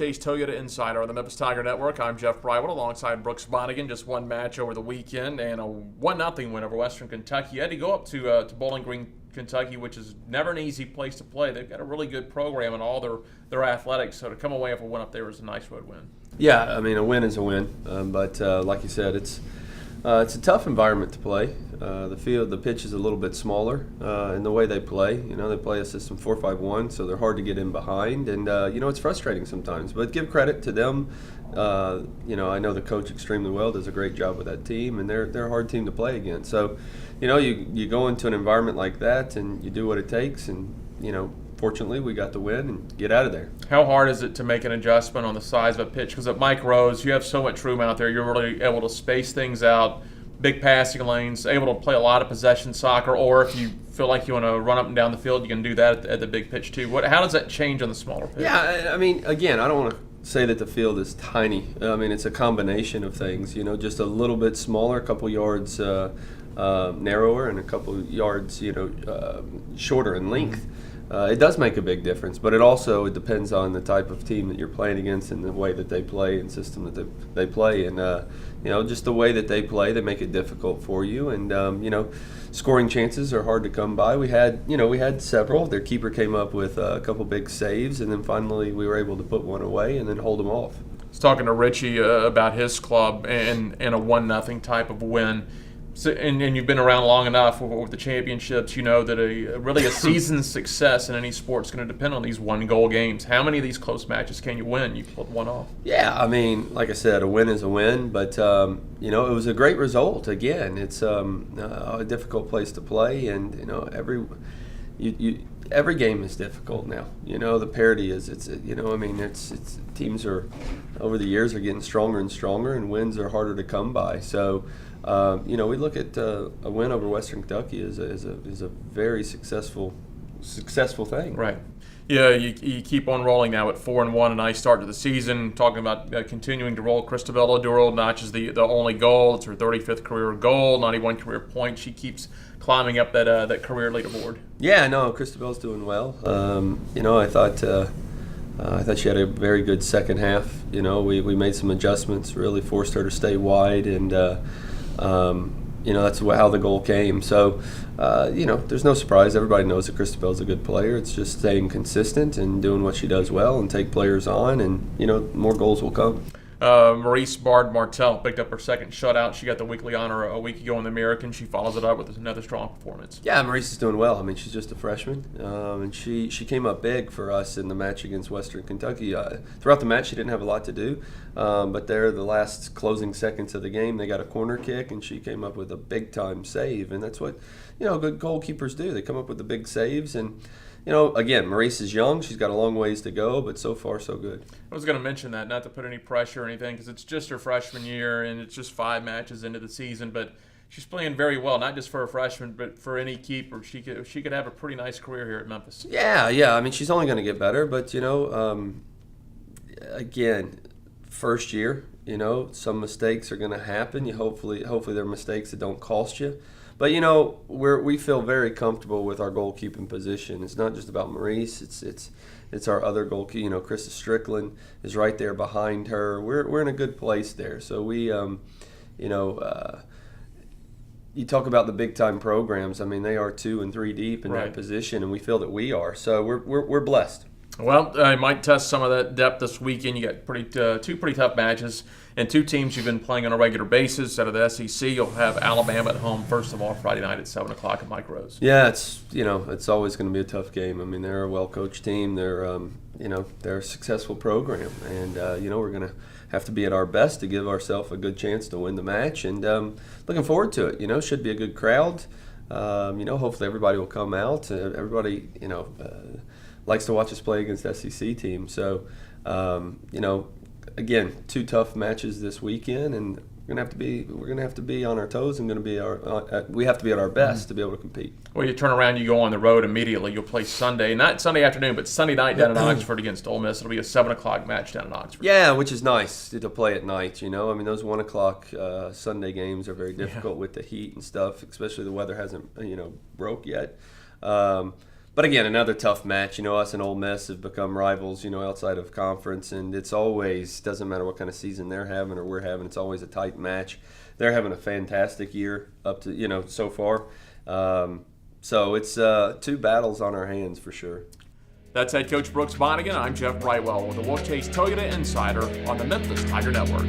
Wolfchase Toyota Insider on the Memphis Tiger Network. I'm Jeff Brightwell alongside Brooks Monaghan. Just one match over the weekend and a 1-0 win over Western Kentucky. You had to go up to Bowling Green, Kentucky, which is never an easy place to play. They've got a really good program in all their athletics, so to come away with a win up there was a nice road win. Yeah, I mean, a win is a win, but like you said, it's a tough environment to play. The pitch is a little bit smaller in the way they play. You know, they play a system 4-5-1, so they're hard to get in behind, and it's frustrating sometimes. But give credit to them. I know the coach extremely well, does a great job with that team, and they're a hard team to play against. So, you go into an environment like that, and you do what it takes, and fortunately, we got the win and get out of there. How hard is it to make an adjustment on the size of a pitch? Because at Mike Rose, you have so much room out there. You're really able to space things out, big passing lanes, able to play a lot of possession soccer, or if you feel like you want to run up and down the field, you can do that at the big pitch too. How does that change on the smaller pitch? Yeah, I mean, again, I don't want to say that the field is tiny. I mean, it's a combination of things, just a little bit smaller, a couple yards narrower, and a couple yards, shorter in length. It does make a big difference, but it depends on the type of team that you're playing against and the way that they play and system that they play. And, just the way that they play, they make it difficult for you. And, scoring chances are hard to come by. We had several. Their keeper came up with a couple big saves, and then finally we were able to put one away and then hold them off. I was talking to Richie about his club and a 1-0 type of win. So, and you've been around long enough with the championships, you know that a season's success in any sport is going to depend on these one-goal games. How many of these close matches can you win? You pulled one off. Yeah, I mean, like I said, a win is a win, but it was a great result. Again, it's a difficult place to play, and every game is difficult now. The parity is it's teams are over the years are getting stronger and stronger, and wins are harder to come by. So. We look at a win over Western Kentucky as a very successful thing. Right. Yeah, you keep on rolling now at 4-1, a nice start to the season. Talking about continuing to roll. Christabella Durrell notches the only goal. It's her 35th career goal, 91 career points. She keeps climbing up that career leaderboard. Yeah, no, Christabella's doing well. I thought she had a very good second half. We made some adjustments, really forced her to stay wide, and that's how the goal came. So, there's no surprise. Everybody knows that Christabella's a good player. It's just staying consistent and doing what she does well and take players on, and, more goals will come. Maurice Bard-Martell picked up her second shutout. She got the weekly honor a week ago in the American. She follows it up with another strong performance. Yeah, Maurice is doing well. I mean, she's just a freshman, and she came up big for us in the match against Western Kentucky. Throughout the match, she didn't have a lot to do, but there, the last closing seconds of the game, they got a corner kick, and she came up with a big-time save, and that's what good goalkeepers do. They come up with the big saves, and again, Maurice is young. She's got a long ways to go, but so far, so good. I was going to mention that, not to put any pressure or anything, because it's just her freshman year, and it's just 5 matches into the season, but she's playing very well, not just for a freshman, but for any keeper. She could have a pretty nice career here at Memphis. Yeah. I mean, she's only going to get better, but, again, first year, some mistakes are going to happen. Hopefully they're mistakes that don't cost you. But, we feel very comfortable with our goalkeeping position. It's not just about Maurice. It's our other goalkeeper. Krista Strickland is right there behind her. We're in a good place there. So we, you talk about the big-time programs. I mean, they are 2 and 3 deep in that position, and we feel that we are. So we're blessed. Well, I might test some of that depth this weekend. You got two pretty tough matches, and 2 teams you've been playing on a regular basis. Out of the SEC, you'll have Alabama at home first of all Friday night at 7 o'clock at Mike Rose. Yeah, it's always going to be a tough game. I mean, they're a well-coached team. They're they're a successful program, and we're going to have to be at our best to give ourselves a good chance to win the match. And looking forward to it. Should be a good crowd. Hopefully everybody will come out. Everybody likes to watch us play against SEC teams. So, again, 2 tough matches this weekend, and we're gonna have to be on our toes, and we have to be at our best to be able to compete. Well, you turn around, you go on the road immediately. You'll play not Sunday afternoon, but Sunday night down in Oxford against Ole Miss. It'll be a 7 o'clock match down in Oxford. Yeah, which is nice to play at night. I mean, those 1 o'clock Sunday games are very difficult with the heat and stuff, especially the weather hasn't broke yet. But again, another tough match. Us and Ole Miss have become rivals, outside of conference, and it's always, doesn't matter what kind of season they're having or we're having, it's always a tight match. They're having a fantastic year up to, so far. So it's two battles on our hands for sure. That's head coach Brooks Monaghan. I'm Jeff Brightwell with the Wolfchase Toyota Insider on the Memphis Tiger Network.